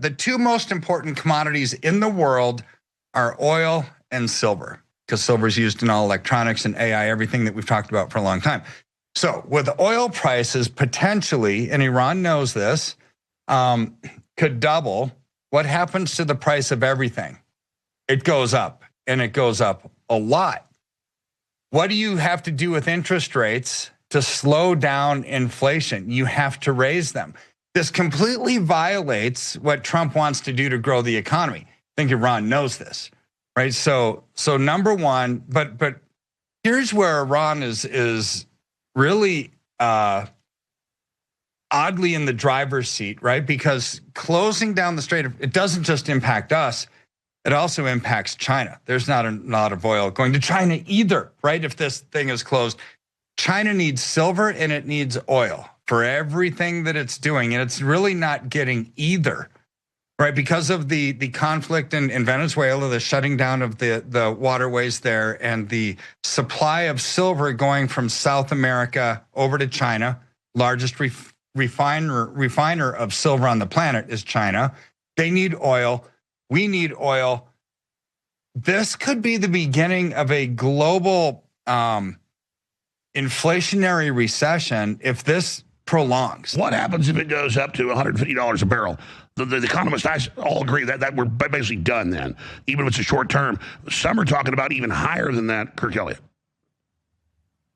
the two most important commodities in the world are oil and silver, because silver is used in all electronics and AI, everything that we've talked about for a long time. So with oil prices potentially, and Iran knows this, could double, what happens to the price of everything? It goes up, and it goes up a lot. What do you have to do with interest rates to slow down inflation? You have to raise them. This completely violates what Trump wants to do to grow the economy. I think Iran knows this, right? So number one, but here's where Iran is really oddly in the driver's seat, right? Because closing down the Strait, it doesn't just impact us, it also impacts China. There's not a lot of oil going to China either, right? If this thing is closed. China needs silver and it needs oil for everything that it's doing, and it's really not getting either, right? Because of the conflict in Venezuela, the shutting down of the waterways there, and the supply of silver going from South America over to China. Largest refiner of silver on the planet is China. They need oil. We need oil. This could be the beginning of a global inflationary recession if this prolongs. What happens if it goes up to $150 a barrel? The economists all agree that we're basically done then, even if it's a short term. Some are talking about even higher than that, Kirk Elliott.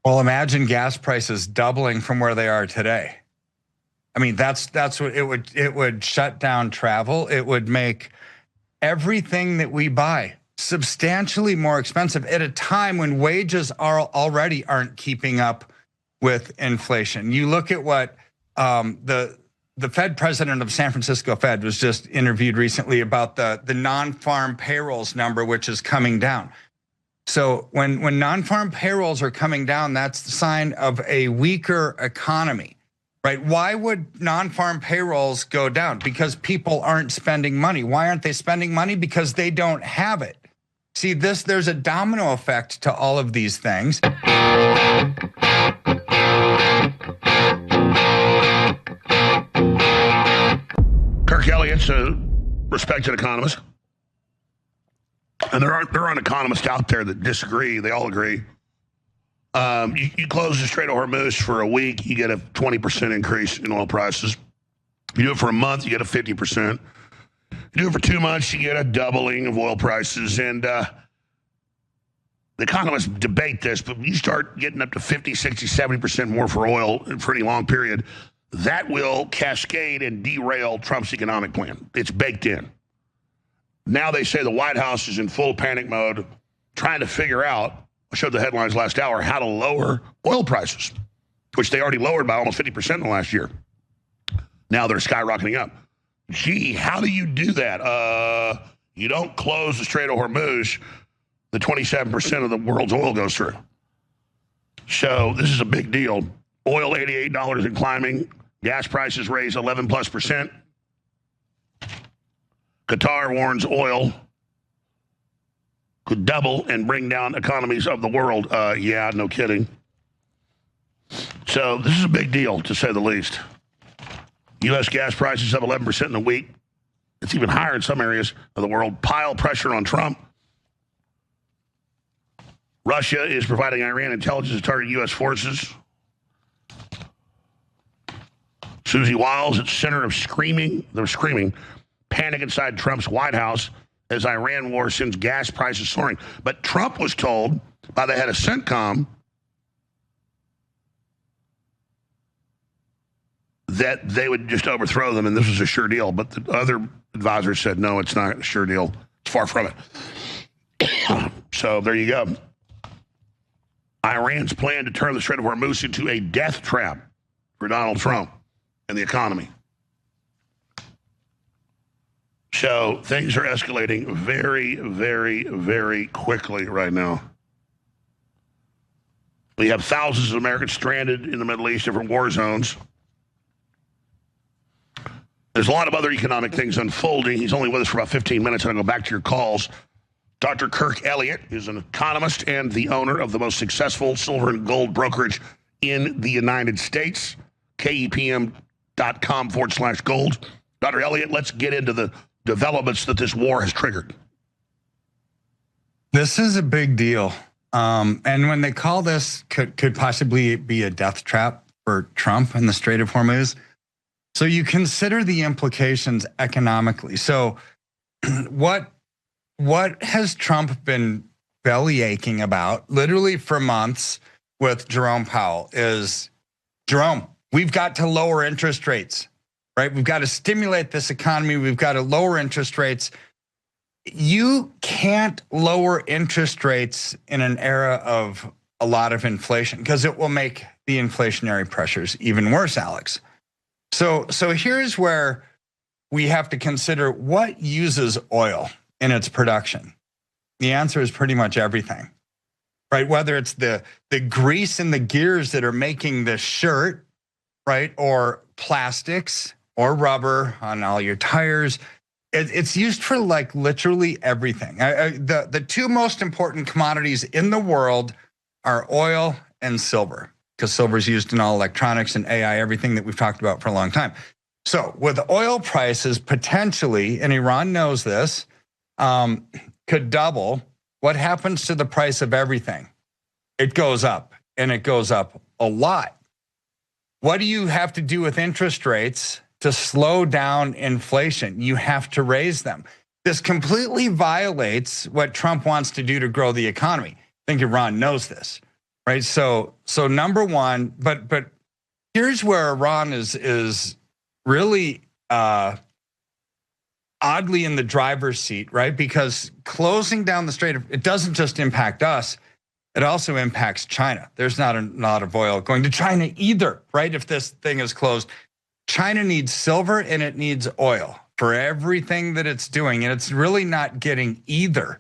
Well, imagine gas prices doubling from where they are today. I mean, that's what it would shut down travel. It would make everything that we buy substantially more expensive at a time when wages already aren't keeping up with inflation. You look at what the Fed president of San Francisco Fed was just interviewed recently about the non-farm payrolls number, which is coming down. So when non-farm payrolls are coming down, that's the sign of a weaker economy. Right? Why would non-farm payrolls go down? Because people aren't spending money. Why aren't they spending money? Because they don't have it. See, there's a domino effect to all of these things. Kirk Elliott's a respected economist. And there aren't economists out there that disagree. They all agree. You close the Strait of Hormuz for a week, you get a 20% increase in oil prices. You do it for a month, you get a 50%. You do it for 2 months, you get a doubling of oil prices. And the economists debate this, but when you start getting up to 50, 60, 70% more for oil for any long period, that will cascade and derail Trump's economic plan. It's baked in. Now they say the White House is in full panic mode, trying to figure out, I showed the headlines last hour, how to lower oil prices, which they already lowered by almost 50% in the last year. Now they're skyrocketing up. Gee, how do you do that? You don't close the Strait of Hormuz, the 27% of the world's oil goes through. So this is a big deal. Oil, $88 and climbing. Gas prices raise 11+%. Qatar warns oil could double and bring down economies of the world. Yeah, no kidding. So this is a big deal, to say the least. U.S. gas prices up 11% in a week. It's even higher in some areas of the world. Pile pressure on Trump. Russia is providing Iran intelligence to target U.S. forces. Susie Wiles at center of screaming. They're screaming. Panic inside Trump's White House as Iran war sends gas prices soaring. But Trump was told by the head of CENTCOM that they would just overthrow them, and this was a sure deal. But the other advisors said, no, it's not a sure deal. It's far from it. So there you go. Iran's plan to turn the Strait of Hormuz into a death trap for Donald Trump and the economy. So things are escalating very, very, very quickly right now. We have thousands of Americans stranded in the Middle East, different war zones. There's a lot of other economic things unfolding. He's only with us for about 15 minutes, and I'll go back to your calls. Dr. Kirk Elliott is an economist and the owner of the most successful silver and gold brokerage in the United States, KEPM.com/gold. Dr. Elliott, let's get into the developments that this war has triggered. This is a big deal. And when they call this could possibly be a death trap for Trump in the Strait of Hormuz. So you consider the implications economically. So what has Trump been belly aching about literally for months with Jerome Powell is, Jerome, we've got to lower interest rates, right? We've got to stimulate this economy. We've got to lower interest rates. You can't lower interest rates in an era of a lot of inflation because it will make the inflationary pressures even worse, Alex. So here's where we have to consider what uses oil in its production. The answer is pretty much everything, right? Whether it's the grease and the gears that are making the shirt, right? Or plastics or rubber on all your tires. It's used for like literally everything. The two most important commodities in the world are oil and silver, because silver is used in all electronics and AI, everything that we've talked about for a long time. So with oil prices potentially, and Iran knows this, could double, what happens to the price of everything? It goes up, and it goes up a lot. What do you have to do with interest rates to slow down inflation? You have to raise them. This completely violates what Trump wants to do to grow the economy. I think Iran knows this, right? So number one, but here's where Iran is really oddly in the driver's seat, right? Because closing down the Strait, it doesn't just impact us, it also impacts China. There's not a lot of oil going to China either, right? If this thing is closed. China needs silver and it needs oil for everything that it's doing. And it's really not getting either,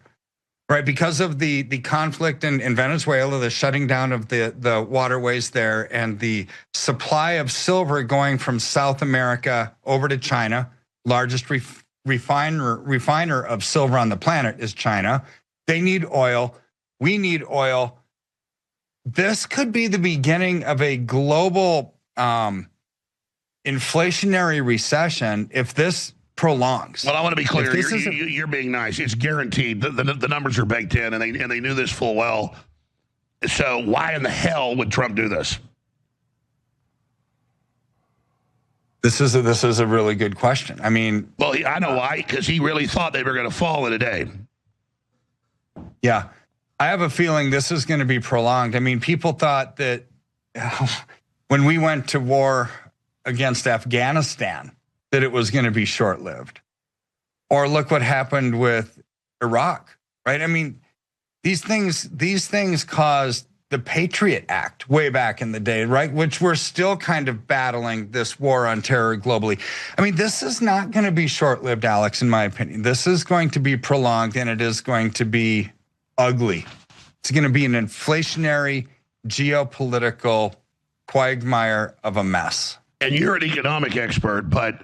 right? Because of the conflict in Venezuela, the shutting down of the waterways there, and the supply of silver going from South America over to China. Largest refiner of silver on the planet is China. They need oil. We need oil. This could be the beginning of a global inflationary recession if this prolongs. Well, I want to be clear. You're being nice. It's guaranteed. The numbers are baked in, and they knew this full well. So why in the hell would Trump do this? This is a really good question. I mean, well, I know why, because he really thought they were going to fall in a day. Yeah, I have a feeling this is going to be prolonged. I mean, people thought that when we went to war against Afghanistan, that it was going to be short-lived. Or look what happened with Iraq, right? I mean, these things caused the Patriot Act way back in the day, right? Which we're still kind of battling this war on terror globally. I mean, this is not going to be short-lived, Alex, in my opinion. This is going to be prolonged, and it is going to be ugly. It's going to be an inflationary, geopolitical quagmire of a mess. And you're an economic expert, but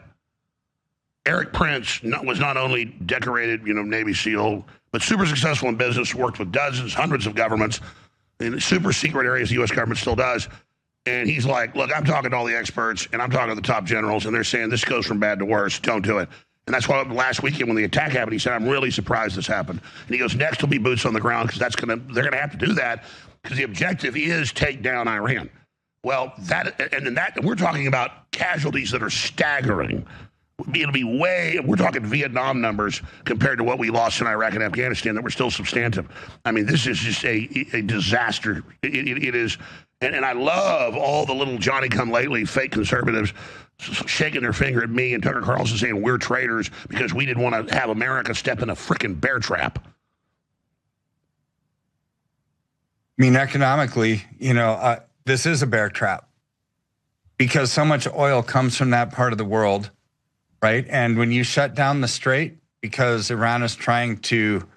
Eric Prince was not only decorated, Navy SEAL, but super successful in business, worked with dozens, hundreds of governments in super secret areas the U.S. government still does. And he's like, look, I'm talking to all the experts, and I'm talking to the top generals, and they're saying this goes from bad to worse. Don't do it. And that's why last weekend when the attack happened, he said, I'm really surprised this happened. And he goes, next will be boots on the ground, because they're going to have to do that, because the objective is take down Iran. Well, we're talking about casualties that are staggering. It'll be we're talking Vietnam numbers compared to what we lost in Iraq and Afghanistan that were still substantive. I mean, this is just a disaster. It is, and I love all the little Johnny-come-lately fake conservatives shaking their finger at me and Tucker Carlson saying we're traitors because we didn't want to have America step in a freaking bear trap. I mean, economically, this is a bear trap because so much oil comes from that part of the world, right? And when you shut down the Strait because Iran is trying to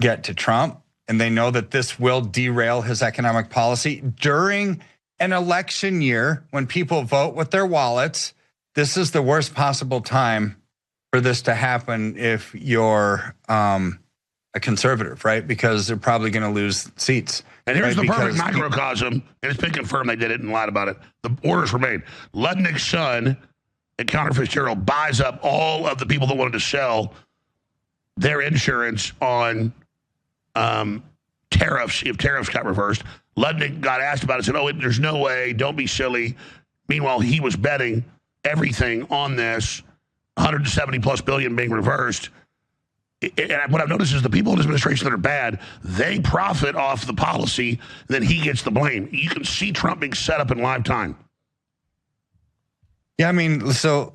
get to Trump, and they know that this will derail his economic policy during an election year when people vote with their wallets, this is the worst possible time for this to happen if you're a conservative, right? Because they're probably going to lose seats. And here's the perfect microcosm, and it's been confirmed they did it and lied about it. The orders were made. Ludnick's son and Counter Fitzgerald buys up all of the people that wanted to sell their insurance on tariffs if tariffs got reversed. Ludnick got asked about it, said, there's no way, don't be silly. Meanwhile, he was betting everything on this, 170 plus billion being reversed. And what I've noticed is the people in his administration that are bad, they profit off the policy, then he gets the blame. You can see Trump being set up in live time. Yeah, I mean, so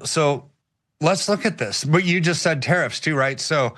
let's look at this. But you just said tariffs too, right? So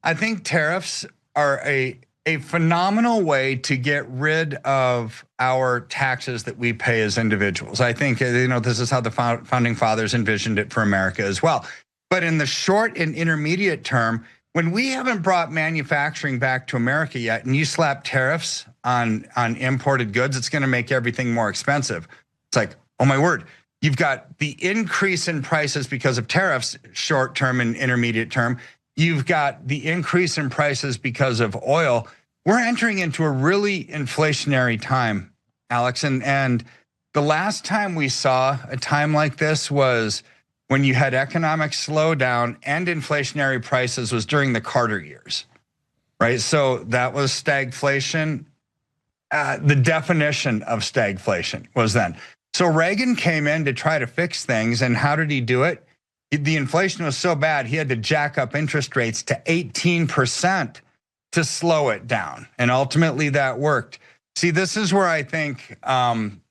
I think tariffs are a phenomenal way to get rid of our taxes that we pay as individuals. I think, this is how the founding fathers envisioned it for America as well. But in the short and intermediate term, when we haven't brought manufacturing back to America yet, and you slap tariffs on imported goods, it's going to make everything more expensive. It's like, oh my word, you've got the increase in prices because of tariffs, short term and intermediate term. You've got the increase in prices because of oil. We're entering into a really inflationary time, Alex. And the last time we saw a time like this was when you had economic slowdown and inflationary prices was during the Carter years, right? So that was stagflation. The definition of stagflation was then. So Reagan came in to try to fix things. And how did he do it? The inflation was so bad, he had to jack up interest rates to 18% to slow it down. And ultimately that worked. See, this is where I think Iran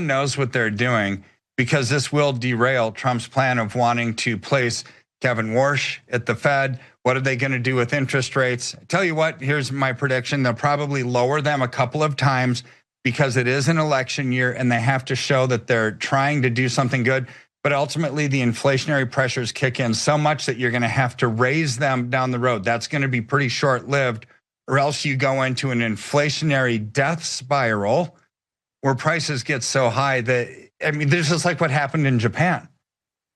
knows what they're doing, because this will derail Trump's plan of wanting to place Kevin Warsh at the Fed. What are they going to do with interest rates? I tell you what, here's my prediction. They'll probably lower them a couple of times because it is an election year and they have to show that they're trying to do something good. But ultimately, the inflationary pressures kick in so much that you're going to have to raise them down the road. That's going to be pretty short-lived, or else you go into an inflationary death spiral where prices get so high that, this is like what happened in Japan.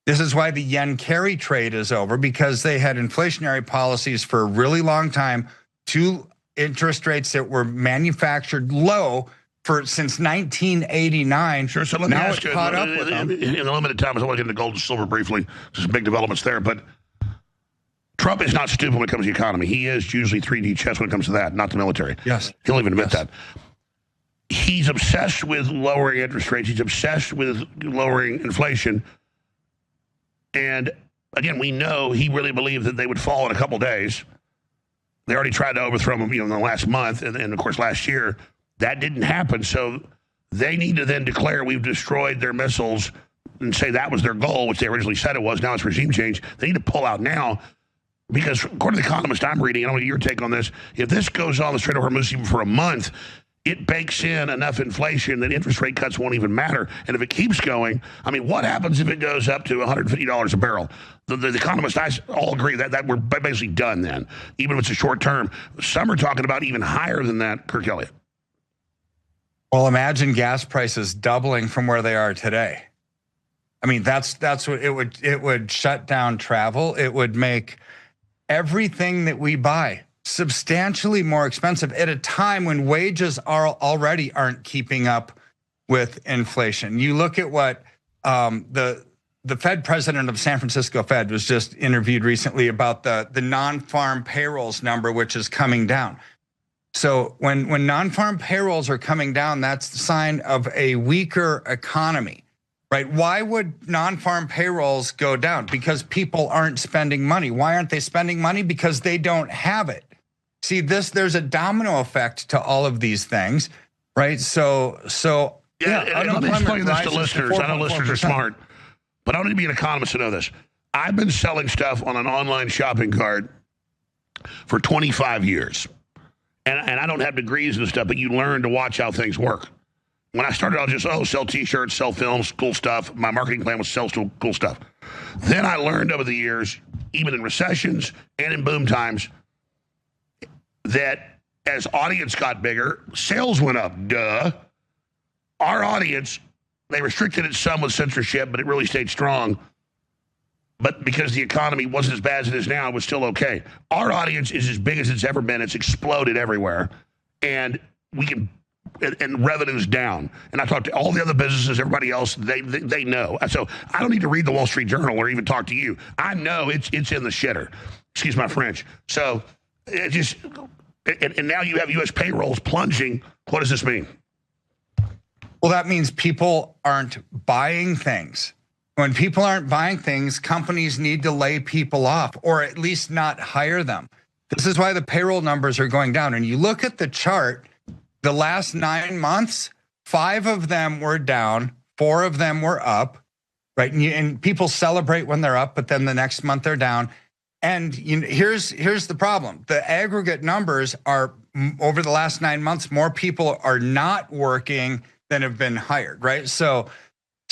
This is why the yen carry trade is over, because they had inflationary policies for a really long time, to interest rates that were manufactured low since 1989. Sure. So let me ask you, caught up with them. In the limited time, I want to get into gold and silver briefly. There's big developments there, but Trump is not stupid when it comes to the economy. He is usually 3D chess when it comes to that, not the military. Yes. He'll even admit that. He's obsessed with lowering interest rates. He's obsessed with lowering inflation. And again, we know he really believed that they would fall in a couple days. They already tried to overthrow him, in the last month, and of course last year. That didn't happen, so they need to then declare we've destroyed their missiles and say that was their goal, which they originally said it was. Now it's regime change. They need to pull out now, because according to the economist I'm reading, I don't know your take on this, if this goes on the Strait of Hormuz even for a month, it bakes in enough inflation that interest rate cuts won't even matter. And if it keeps going, what happens if it goes up to $150 a barrel? The economists all agree that we're basically done then, even if it's a short term. Some are talking about even higher than that, Kirk Elliott. Well, imagine gas prices doubling from where they are today. That's what it would shut down travel. It would make everything that we buy substantially more expensive at a time when wages already aren't keeping up with inflation. You look at what the Fed president of San Francisco Fed was just interviewed recently about the non-farm payrolls number, which is coming down. So when non-farm payrolls are coming down, that's the sign of a weaker economy, right? Why would non-farm payrolls go down? Because people aren't spending money. Why aren't they spending money? Because they don't have it. See, there's a domino effect to all of these things, right? So yeah. Let me explain this to listeners. I know listeners are smart, but I don't need to be an economist to know this. I've been selling stuff on an online shopping cart for 25 years. And I don't have degrees and stuff, but you learn to watch how things work. When I started, I was just, sell T-shirts, sell films, cool stuff. My marketing plan was sell cool stuff. Then I learned over the years, even in recessions and in boom times, that as audience got bigger, sales went up. Duh. Our audience, they restricted it some with censorship, but it really stayed strong. But because the economy wasn't as bad as it is now, it was still okay. Our audience is as big as it's ever been. It's exploded everywhere. And we can and revenue's down. And I talked to all the other businesses, everybody else, they know. So I don't need to read the Wall Street Journal or even talk to you. I know it's in the shitter. Excuse my French. So it just, and now you have U.S. payrolls plunging. What does this mean? Well, that means people aren't buying things. When people aren't buying things, companies need to lay people off or at least not hire them. This is why the payroll numbers are going down. And you look at the chart, the last 9 months, 5 of them were down, 4 of them were up, right? And people celebrate when they're up, but then the next month they're down. And here's the problem. The aggregate numbers are, over the last 9 months, more people are not working than have been hired, right? So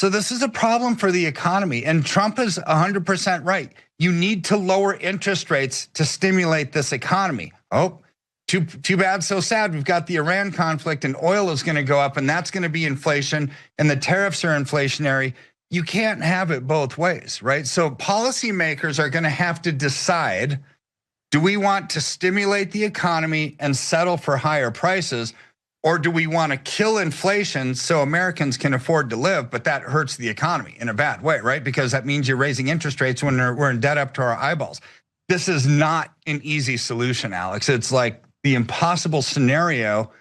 this is a problem for the economy. And Trump is 100% right. You need to lower interest rates to stimulate this economy. Oh, too bad, so sad. We've got the Iran conflict and oil is going to go up and that's going to be inflation and the tariffs are inflationary. You can't have it both ways, right? So policymakers are going to have to decide, do we want to stimulate the economy and settle for higher prices, or do we want to kill inflation so Americans can afford to live, but that hurts the economy in a bad way, right? Because that means you're raising interest rates when we're in debt up to our eyeballs. This is not an easy solution, Alex. It's like the impossible scenario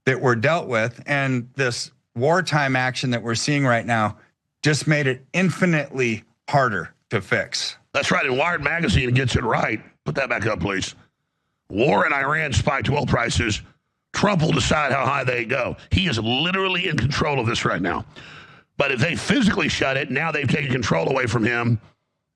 that we're dealt with, and this wartime action that we're seeing right now just made it infinitely harder to fix. That's right, and Wired Magazine gets it right. Put that back up, please. War in Iran spiked oil prices. Trump will decide how high they go. He is literally in control of this right now. But if they physically shut it, now they've taken control away from him,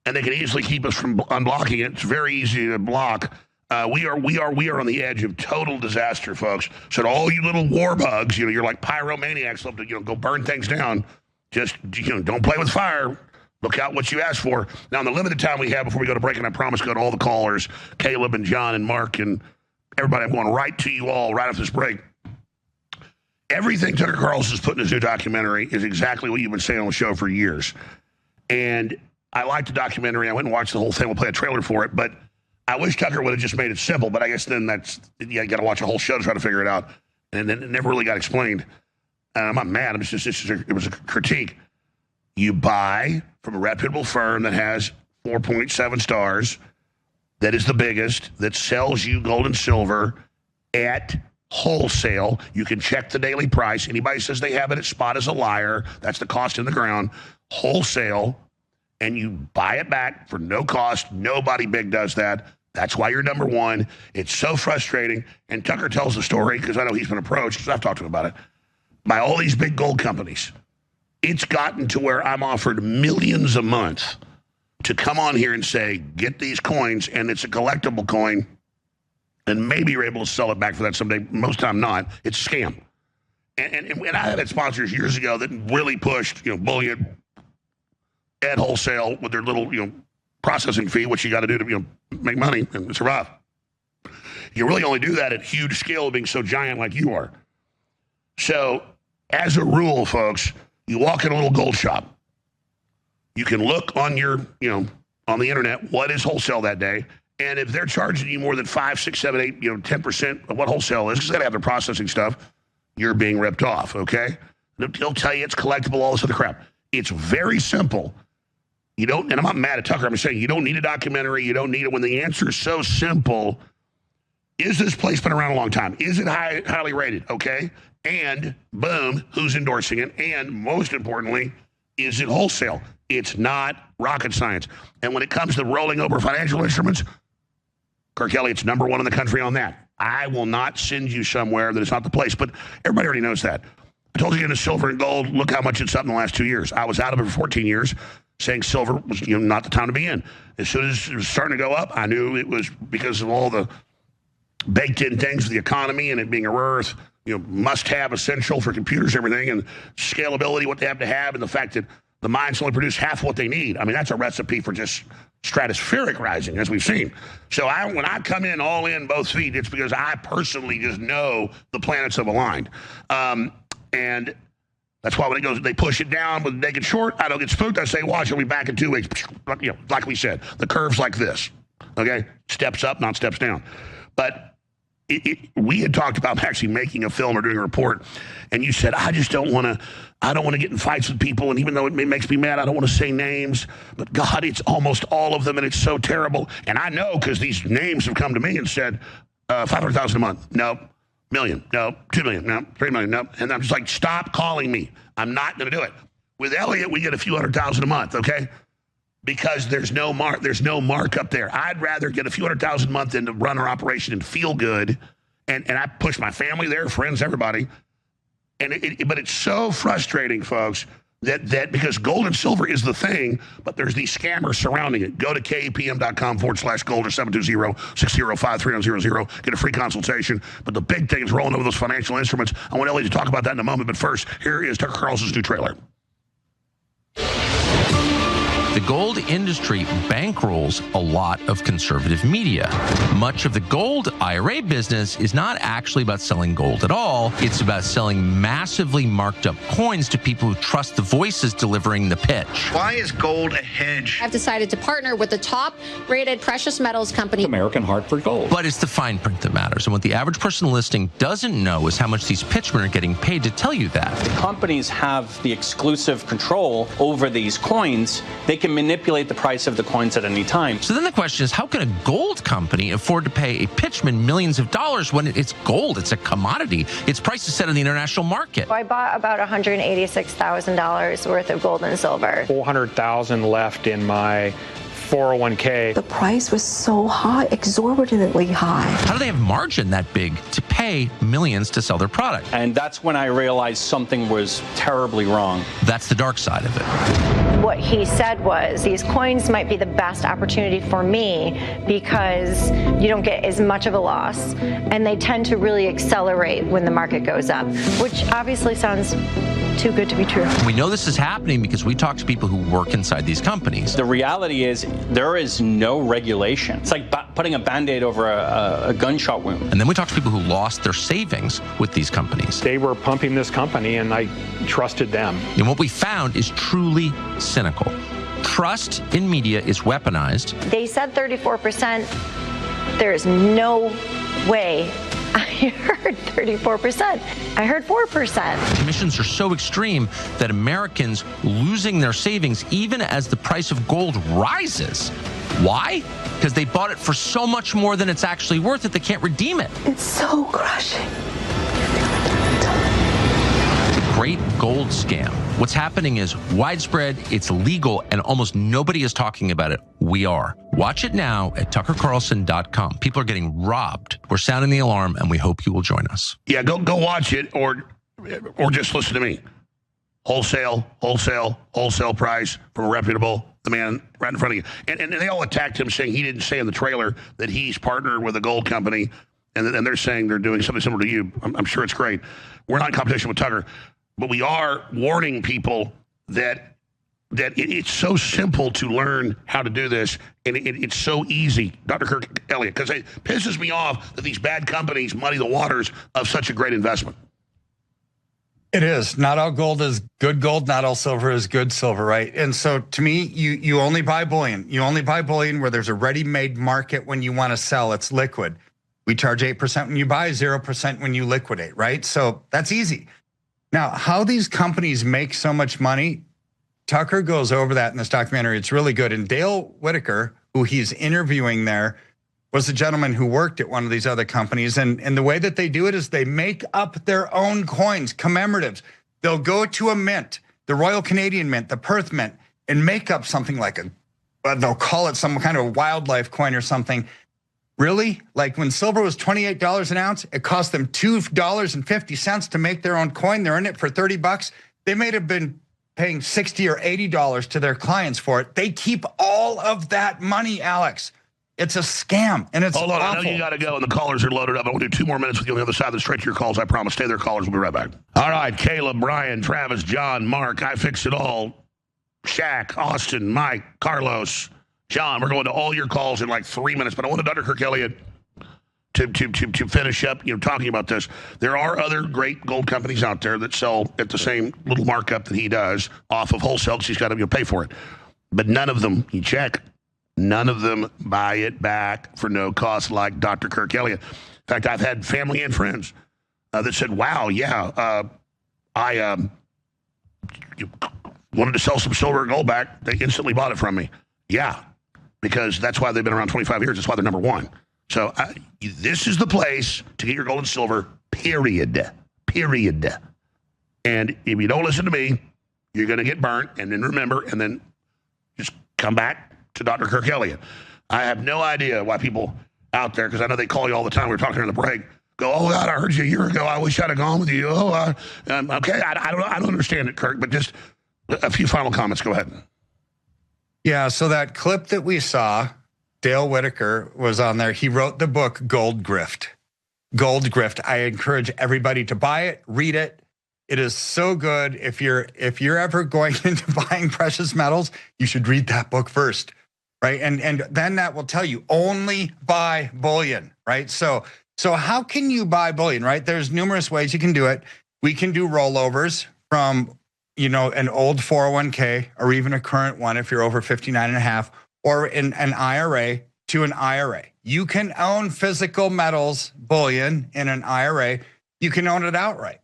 and they can easily keep us from unblocking it. It's very easy to block. We are on the edge of total disaster, folks. So to all you little war bugs, you're like pyromaniacs, love to go burn things down. Just don't play with fire. Look out what you ask for. Now, in the limited time we have before we go to break, and I promise go to all the callers, Caleb and John and Mark and everybody, I'm going right to you all right after this break. Everything Tucker Carlson's put in his new documentary is exactly what you've been saying on the show for years. And I liked the documentary. I went and watched the whole thing. We'll play a trailer for it. But I wish Tucker would have just made it simple. But I guess then you got to watch a whole show to try to figure it out. And then it never really got explained. I'm not mad. It was a critique. You buy from a reputable firm that has 4.7 stars, that is the biggest, that sells you gold and silver at wholesale. You can check the daily price. Anybody says they have it at spot is a liar. That's the cost in the ground. Wholesale, and you buy it back for no cost. Nobody big does that. That's why you're number one. It's so frustrating. And Tucker tells the story, because I know he's been approached, because I've talked to him about it, by all these big gold companies. It's gotten to where I'm offered millions a month to come on here and say, get these coins, and it's a collectible coin, and maybe you're able to sell it back for that someday. Most time not. It's a scam. And I had sponsors years ago that really pushed, bullion at wholesale with their little, processing fee, which you got to do to, make money and survive. You really only do that at huge scale, being so giant like you are. So, as a rule, folks, you walk in a little gold shop. You can look on your, on the internet, what is wholesale that day. And if they're charging you more than 5, 6, 7, 8, 10% of what wholesale is, because they have their processing stuff, you're being ripped off, okay? They'll tell you it's collectible, all this other crap. It's very simple. You don't, and I'm not mad at Tucker. I'm saying you don't need a documentary. You don't need it when the answer is so simple. Is this place been around a long time? Is it highly rated? Okay. And boom, who's endorsing it? And most importantly, is it wholesale? It's not rocket science. And when it comes to rolling over financial instruments, Kirk Elliott's number one in the country on that. I will not send you somewhere that is not the place. But everybody already knows that. I told you into silver and gold, look how much it's up in the last 2 years. I was out of it for 14 years, saying silver was not the time to be in. As soon as it was starting to go up, I knew it was because of all the baked-in things of the economy and it being a rare earth, must-have, essential for computers, everything, and scalability, what they have to have, and the fact that the mines only produce half what they need. I mean, that's a recipe for just stratospheric rising, as we've seen. So when I come in all in both feet, it's because I personally just know the planets have aligned. And that's why when it goes, they push it down with naked short, I don't get spooked. I say, watch, it'll be back in 2 weeks. Like we said, the curve's like this, okay? Steps up, not steps down. But we had talked about actually making a film or doing a report, and you said, I don't want to get in fights with people, and even though it makes me mad, I don't want to say names, but God, it's almost all of them, and it's so terrible. And I know because these names have come to me and said, 500,000 a month, no. Million, no. 2 million, no. 3 million, no. And I'm just like, stop calling me. I'm not going to do it. With Elliott, we get a few 100,000 a month, okay? Because there's no markup there. I'd rather get a few 100,000 a month than to run our operation and feel good. And I push my family there, friends, everybody. But it's so frustrating, folks, that because gold and silver is the thing, but there's these scammers surrounding it. Go to kpm.com/gold or 720-605-3000. Get a free consultation. But the big thing is rolling over those financial instruments. I want Elliott to talk about that in a moment. But first, here is Tucker Carlson's new trailer. The gold industry bankrolls a lot of conservative media. Much of the gold IRA business is not actually about selling gold at all. It's about selling massively marked up coins to people who trust the voices delivering the pitch. Why is gold a hedge? I've decided to partner with the top-rated precious metals company, American Hartford Gold. But it's the fine print that matters. And what the average person listening doesn't know is how much these pitchmen are getting paid to tell you that. The companies have the exclusive control over these coins. They can manipulate the price of the coins at any time. So then the question is, how can a gold company afford to pay a pitchman millions of dollars when it's gold? It's a commodity. Its price is set in the international market. I bought about $186,000 worth of gold and silver. $400,000 left in my 401k. The price was so high, exorbitantly high. How do they have margin that big to pay millions to sell their product? And that's when I realized something was terribly wrong. That's the dark side of it. What he said was, these coins might be the best opportunity for me because you don't get as much of a loss, and they tend to really accelerate when the market goes up, which obviously sounds too good to be true. We know this is happening because we talk to people who work inside these companies. The reality is there is no regulation. It's like putting a Band-Aid over a gunshot wound. And then we talk to people who lost their savings with these companies. They were pumping this company, and I trusted them. And what we found is truly cynical. Trust in media is weaponized. They said 34%. There's no way I heard 34%. I heard 4%. Commissions are so extreme that Americans losing their savings even as the price of gold rises. Why? Because they bought it for so much more than it's actually worth that they can't redeem it. It's so crushing. Great gold scam. What's happening is widespread, it's legal, and almost nobody is talking about it. We are. Watch it now at tuckercarlson.com. People are getting robbed. We're sounding the alarm, and we hope you will join us. Yeah, go watch it or just listen to me. Wholesale price from a reputable, the man right in front of you. And they all attacked him, saying he didn't say in the trailer that he's partnered with a gold company, and they're saying they're doing something similar to you. I'm sure it's great. We're not in competition with Tucker, but we are warning people that it's so simple to learn how to do this, and it's so easy, Dr. Kirk, Elliott, because it pisses me off that these bad companies muddy the waters of such a great investment. It is. Not all gold is good gold. Not all silver is good silver, right? And so to me, you only buy bullion. You only buy bullion where there's a ready-made market when you want to sell. It's liquid. We charge 8% when you buy, 0% when you liquidate, right? So that's easy. Now, how these companies make so much money, Tucker goes over that in this documentary. It's really good. And Dale Whitaker, who he's interviewing there, was the gentleman who worked at one of these other companies. And the way that they do it is they make up their own coins, commemoratives. They'll go to a mint, the Royal Canadian Mint, the Perth Mint, and make up something like they'll call it some kind of wildlife coin or something. Really? Like when silver was $28 an ounce, it cost them $2.50 to make their own coin. They're in it for $30. They may have been paying $60 or $80 to their clients for it. They keep all of that money, Alex. It's a scam, and it's Hold on, awful. I know you got to go, and the callers are loaded up. I want to do 2 more minutes with you on the other side. Then straight to your calls. I promise. Stay there, callers. We'll be right back. All right, Caleb, Brian, Travis, John, Mark. I fix it all. Shaq, Austin, Mike, Carlos, John. We're going to all your calls in like 3 minutes. But I wanted Dr. Kirk Elliott to finish up, talking about this. There are other great gold companies out there that sell at the same little markup that he does off of wholesale because he's got to pay for it. But none of them, you check, None of them buy it back for no cost like Dr. Kirk Elliott. In fact, I've had family and friends that said, wow, yeah, I wanted to sell some silver or gold back. They instantly bought it from me. Yeah, because that's why they've been around 25 years. That's why they're number one. So this is the place to get your gold and silver, period. Period. And if you don't listen to me, you're going to get burnt. And then remember, and then just come back to Dr. Kirk Elliott. I have no idea why people out there, because I know they call you all the time. We were talking on the break. Go, oh, God, I heard you a year ago. I wish I'd have gone with you. Oh, okay, I don't understand it, Kirk, but just a few final comments. Go ahead. Yeah, so that clip that we saw, Dale Whitaker was on there. He wrote the book Gold Grift. Gold Grift. I encourage everybody to buy it, read it. It is so good. If you're ever going into buying precious metals, you should read that book first, right? And then that will tell you only buy bullion, right? So how can you buy bullion, right? There's numerous ways you can do it. We can do rollovers from, an old 401k or even a current one if you're over 59 and a half, or in an IRA to an IRA. You can own physical metals, bullion in an IRA. You can own it outright.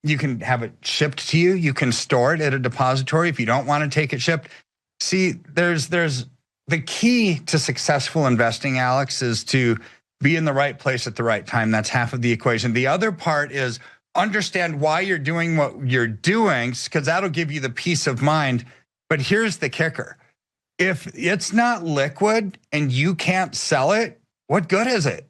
You can have it shipped to you. You can store it at a depository if you don't want to take it shipped. See, there's the key to successful investing, Alex, is to be in the right place at the right time. That's half of the equation. The other part is understand why you're doing what you're doing, because that'll give you the peace of mind. But here's the kicker. If it's not liquid and you can't sell it, what good is it?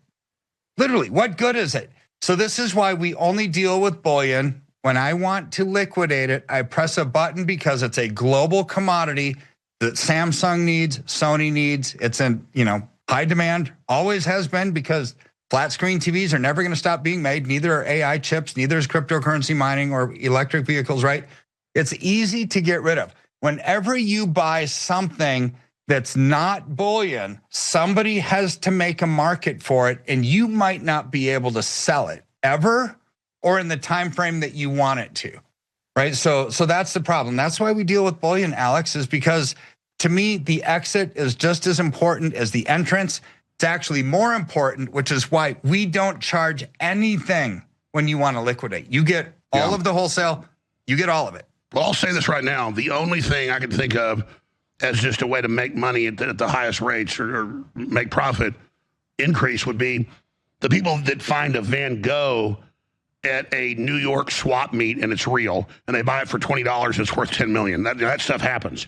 Literally, what good is it? So this is why we only deal with bullion. When I want to liquidate it, I press a button because it's a global commodity that Samsung needs, Sony needs. It's in, high demand, always has been, because flat screen TVs are never going to stop being made. Neither are AI chips, neither is cryptocurrency mining or electric vehicles, right? It's easy to get rid of. Whenever you buy something that's not bullion, somebody has to make a market for it, and you might not be able to sell it ever or in the time frame that you want it to, right? So that's the problem. That's why we deal with bullion, Alex, is because to me, the exit is just as important as the entrance. It's actually more important, which is why we don't charge anything when you want to liquidate. You get all of the wholesale, you get all of it. Well, I'll say this right now. The only thing I can think of as just a way to make money at the highest rates or make profit increase would be the people that find a Van Gogh at a New York swap meet and it's real, and they buy it for $20 and it's worth $10 million. That stuff happens.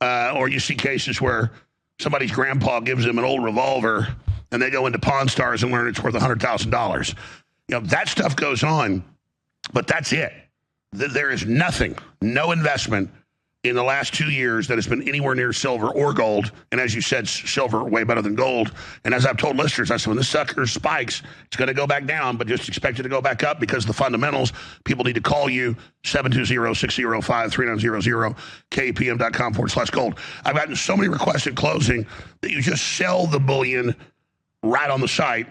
Or you see cases where somebody's grandpa gives them an old revolver and they go into Pawn Stars and learn it's worth $100,000. That stuff goes on, but that's it. There is nothing, no investment in the last 2 years that has been anywhere near silver or gold. And as you said, silver way better than gold. And as I've told listeners, I said, when this sucker spikes, it's going to go back down, but just expect it to go back up because the fundamentals, people need to call you, 720-605-3900, kpm.com/gold. I've gotten so many requests at closing that you just sell the bullion right on the site.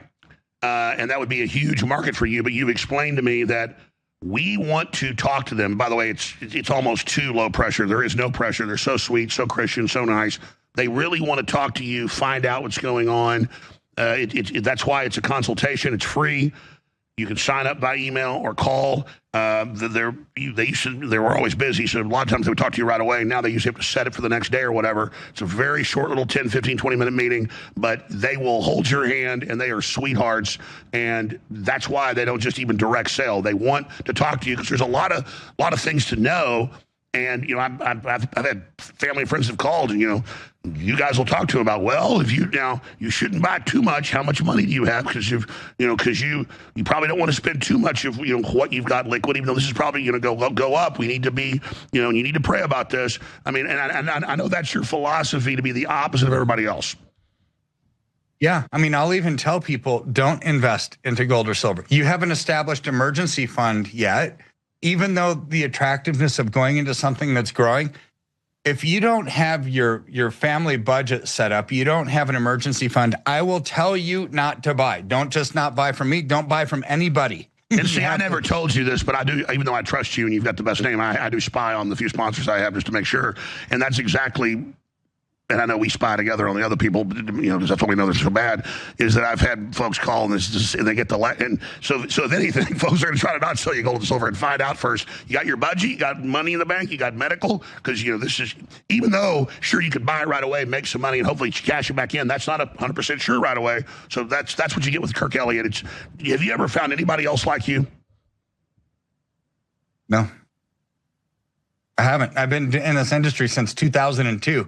And that would be a huge market for you. But you've explained to me that we want to talk to them. By the way, it's almost too low pressure. There is no pressure. They're so sweet, so Christian, so nice. They really want to talk to you, find out what's going on. That's why it's a consultation. It's free. You can sign up by email or call. They were always busy, so a lot of times they would talk to you right away. Now they usually have to set it for the next day or whatever. It's a very short little 10, 15, 20-minute meeting, but they will hold your hand, and they are sweethearts, and that's why they don't just even direct sell. They want to talk to you because there's a lot of things to know. And, I've had family and friends have called, and, you guys will talk to them about, well, if you shouldn't buy too much. How much money do you have? Because you probably don't want to spend too much of, what you've got liquid, even though this is probably going to go up. We need to be, you need to pray about this. I mean, and I know that's your philosophy, to be the opposite of everybody else. Yeah. I mean, I'll even tell people, don't invest into gold or silver. You haven't established emergency fund yet. Even though the attractiveness of going into something that's growing, if you don't have your family budget set up, you don't have an emergency fund, I will tell you not to buy. Don't just not buy from me. Don't buy from anybody. And see, I never told you this, but I do, even though I trust you and you've got the best name, I do spy on the few sponsors I have just to make sure. And that's exactly and I know we spy together on the other people, because that's why we know they're so bad, is that I've had folks call and they get and so if anything, folks are going to try to not sell you gold and silver and find out first. You got your budget, you got money in the bank, you got medical, because this is, even though sure you could buy right away, make some money, and hopefully cash it back in. That's not 100% sure right away. So that's what you get with Kirk Elliott. Have you ever found anybody else like you? No, I haven't. I've been in this industry since 2002.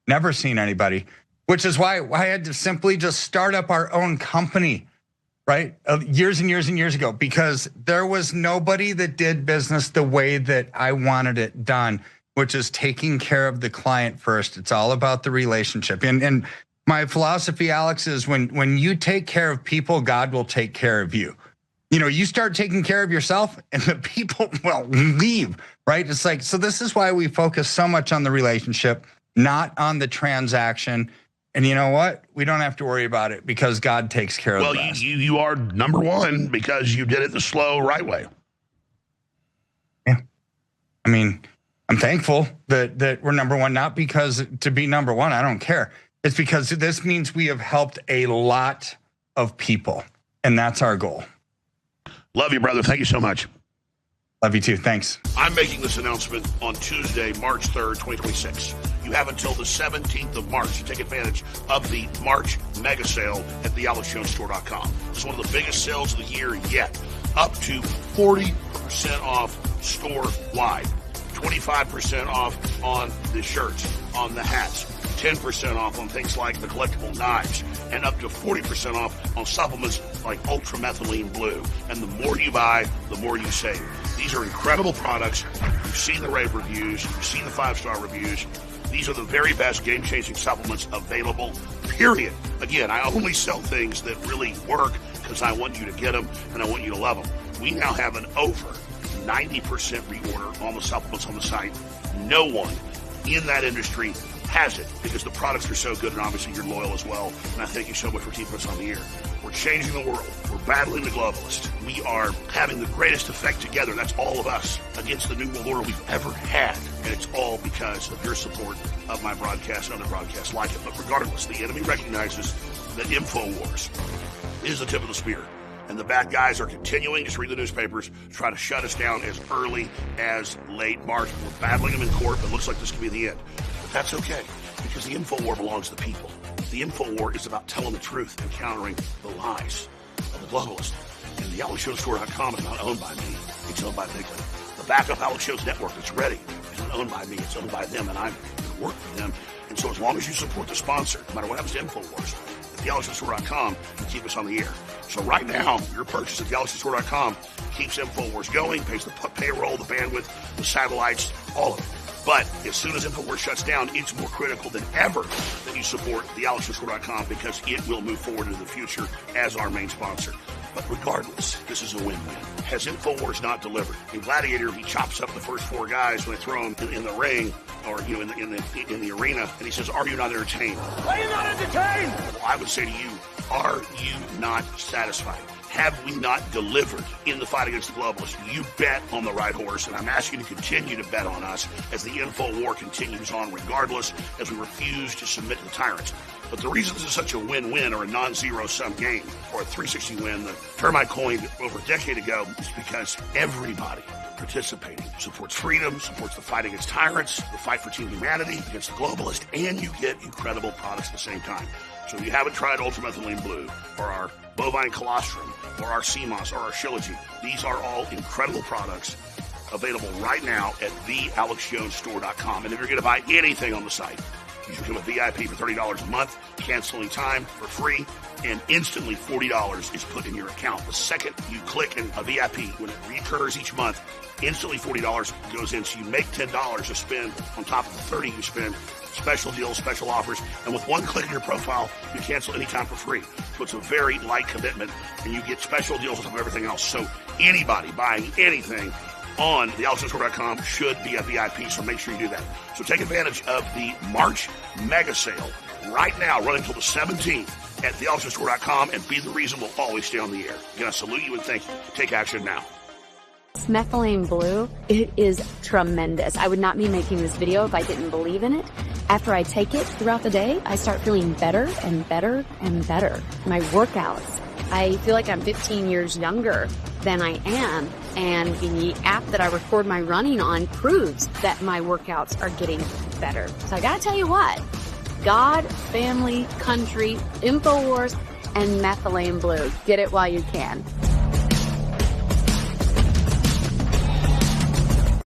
Never seen anybody, which is why I had to simply just start up our own company, right? Years and years and years ago, because there was nobody that did business the way that I wanted it done, which is taking care of the client first. It's all about the relationship. And my philosophy, Alex, is when you take care of people, God will take care of you. You start taking care of yourself and the people will leave, right? It's like, so this is why we focus so much on the relationship, not on the transaction. And you know what? We don't have to worry about it because God takes care of the rest. Well, you are number one because you did it the slow, right way. Yeah. I mean, I'm thankful that we're number one, not because to be number one, I don't care. It's because this means we have helped a lot of people, and that's our goal. Love you, brother. Thank you so much. Love you too. Thanks. I'm making this announcement on Tuesday, March 3rd, 2026. You have until the 17th of March to take advantage of the March mega sale at thealexjonestore.com. This is one of the biggest sales of the year yet. Up to 40% off store-wide. 25% off on the shirts, on the hats. 10% off on things like the collectible knives, and up to 40% off on supplements like ultramethylene blue. And the more you buy, the more you save. These are incredible products. You've seen the rave reviews. You've seen the 5-star reviews. These are the very best game-changing supplements available, period. Again, I only sell things that really work because I want you to get them and I want you to love them. We now have an over 90% reorder on the supplements on the site. No one in that industry has it because the products are so good, and obviously you're loyal as well. And I thank you so much for keeping us on the air. We're changing the world. We're battling the globalists. We are having the greatest effect together. That's all of us against the new world order we've ever had. And it's all because of your support of my broadcast and other broadcasts like it. But regardless, the enemy recognizes that InfoWars is the tip of the spear. And the bad guys are continuing, just read the newspapers, to try to shut us down as early as late March. We're battling them in court, but it looks like this could be the end. But that's okay, because the InfoWar belongs to the people. The InfoWar is about telling the truth and countering the lies of the globalists. And the AlexJonesStore.com is not owned by me. It's owned by Bigly. The backup Alex Jones Network that's ready is not owned by me. It's owned by them, and I'm going to work for them. And so as long as you support the sponsor, no matter what happens to InfoWars, thealexjonestore.com can keep us on the air. So right now, your purchase at thealexjonestore.com keeps InfoWars going, pays the payroll, the bandwidth, the satellites, all of it. But as soon as InfoWars shuts down, it's more critical than ever that you support thealexjonestore.com because it will move forward into the future as our main sponsor. But regardless, this is a win-win. Has InfoWars not delivered? In Gladiator, he chops up the first 4 guys when they throw them in the ring or in the arena, and he says, "Are you not entertained? Are you not entertained?" Well, I would say to you, are you not satisfied? Have we not delivered in the fight against the globalists? You bet on the right horse, and I'm asking you to continue to bet on us as the info war continues on regardless, as we refuse to submit to the tyrants. But the reason this is such a win-win or a non-zero-sum game or a 360 win, the term I coined over a decade ago, is because everybody participating supports freedom, supports the fight against tyrants, the fight for team humanity against the globalist, and you get incredible products at the same time. So if you haven't tried ultramethylene blue or our bovine colostrum or our CMOS or our Shilajit, these are all incredible products available right now at thealexjonestore.com. And if you're going to buy anything on the site, you should become a VIP for $30 a month, cancel any time for free, and instantly $40 is put in your account. The second you click in a VIP, when it recurs each month, instantly $40 goes in. So you make $10 to spend on top of the $30 you spend. Special deals, special offers, and with one click in your profile, you cancel anytime for free. So it's a very light commitment, and you get special deals on top of everything else. So anybody buying anything on thealexjonestore.com should be a VIP, so make sure you do that. So take advantage of the March mega sale right now, running until the 17th at thealexjonestore.com, and be the reason we'll always stay on the air. Again, I salute you and thank you. Take action now. It's methylene blue. It is tremendous. I would not be making this video if I didn't believe in it. After I take it throughout the day, I start feeling better and better and better. My workouts, I feel like I'm 15 years younger than I am. And the app that I record my running on proves that my workouts are getting better. So I gotta tell you what, God, family, country, InfoWars, and methylene blue. Get it while you can.